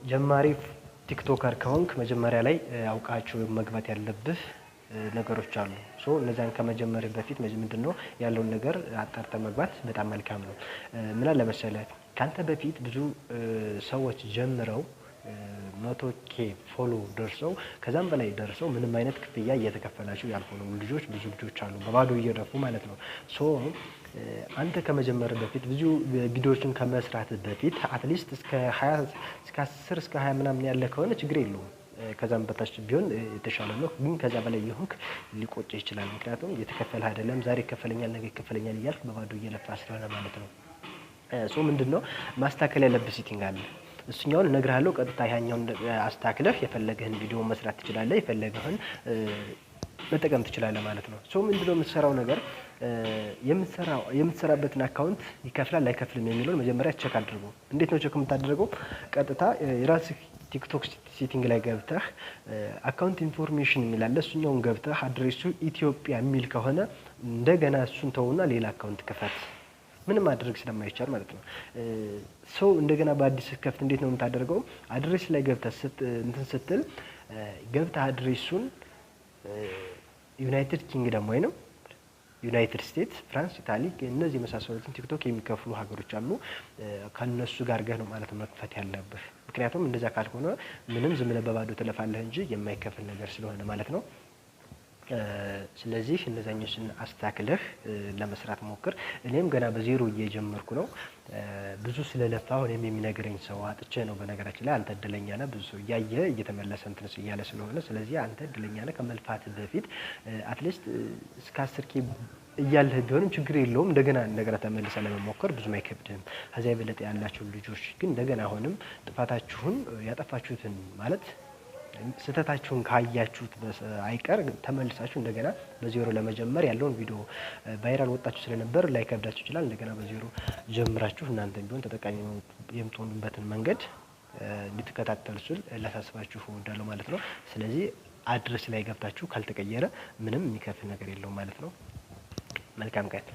ጀማሪ ቲክቶከር ከሆንክ መጀመሪያ ላይ አውቃቸው መግባት ያለብህ ነገሮች አሉ። እነዛን ከመጀመር በፊት ምንድነው ያለውን ነገር አጣርተ መግባት በጣም መልካም ነው። ምን አለ መሰለህ ካንተ በፊት ብዙ ሰዎች ጀምረው 100K ፎሎ ደርሰው ከዛም በላይ ደርሰው ምንም አይነት ክፍያ እየተከፈላቸው ያልሆኑ ብዙ ልጆች አሉ በባዶ እየረፉ ማለት ነው። አንተ ከመጀመር በፊት ብዙ ቪዲዮዎችን ከመስራት በፊት አትሊስት እስከ 20 እስከ 10 እስከ 20 ምናምን ያለ ከሆነ ችግር የለውም። ከዛም በታች ቢሆን የተሻለ ነው። ግን ከዛ በላይ ይሁንክ ሊቆጭ ይችላል። ምክንያቱም የተከፈለ አይደለም ዛሬ ይከፈለኛል ነገ ይከፈለኛል እያልክ በባዶ እየለፋ ስለሆነ ማለት ነው። ምንድነው ማስተካከል ያለብህ ሴቲንግ አለ። እሱኛውን እነግርሃለሁ። ቀጥታ ያኛውን አስተካክለህ የፈለገህን ቪዲዮ መስራት ትችላለህ። የፈለገህን መጠቀም ትችላለህ ማለት ነው። ምንድነው የምትሰራው ነገር የምትሰራበትን አካውንት ይከፍላል አይከፍልም የሚለውን መጀመሪያ ቼክ አድርጉ። እንዴት ነው ቼክ የምታደርገው? ቀጥታ የራስህ ቲክቶክ ሴቲንግ ላይ ገብተህ አካውንት ኢንፎርሜሽን የሚል አለ። እሱኛውን ገብተህ አድሬሱ ኢትዮጵያ የሚል ከሆነ እንደገና እሱን ተውና ሌላ አካውንት ክፈት። ምንም ማድረግ ስለማይቻል ማለት ነው። እንደገና በአዲስ ከፍት እንዴት ነው የምታደርገው? አድሬስ ላይ ገብተህ ስትል ገብተህ አድሬሱን ዩናይትድ ኪንግደም ወይንም ዩናይትድ ስቴትስ፣ ፍራንስ፣ ኢታሊ እነዚህ የመሳሰሉትን ቲክቶክ የሚከፍሉ ሀገሮች አሉ። ከነሱ ጋር ገህ ነው ማለት መክፈት ያለብህ። ምክንያቱም እንደዛ ካልሆነ ምንም ዝም ብለህ በባዶ ትለፋለህ እንጂ የማይከፍል ነገር ስለሆነ ማለት ነው። ስለዚህ እነዛኞችን አስተካክለህ ለመስራት ሞክር። እኔም ገና በዜሮ እየጀመርኩ ነው። ብዙ ስለለፋሁ እኔም የሚነግረኝ ሰው አጥቼ ነው። በነገራችን ላይ አንተ እድለኛ ነህ። ብዙ ሰው እያየ እየተመለሰ እንትን እያለ ስለሆነ ስለዚህ አንተ እድለኛ ነህ። ከመልፋት በፊት አትሊስት እስከ 10K እያለህ ቢሆንም ችግር የለውም። እንደገና ተመልሰህ ለመሞከር ብዙም አይከብድም። ከዚያ የበለጠ ያላችሁ ልጆች ግን እንደገና አሁንም ጥፋታችሁን ያጠፋችሁትን ማለት ስተታችሁን ካያችሁት አይቀር ተመልሳችሁ እንደገና በዜሮ ለመጀመር ያለውን ቪዲዮ ቫይራል ወጣችሁ ስለነበር ላይ ከብዳችሁ ይችላል። እንደገና በዜሮ ጀምራችሁ እናንተም ቢሆን ተጠቃሚ የምትሆኑበትን መንገድ እንድትከታተሉ ስል ላሳስባችሁ እወዳለሁ ማለት ነው። ስለዚህ አድሬስ ላይ ገብታችሁ ካልተቀየረ ምንም የሚከፍል ነገር የለውም ማለት ነው። መልካም ቀን።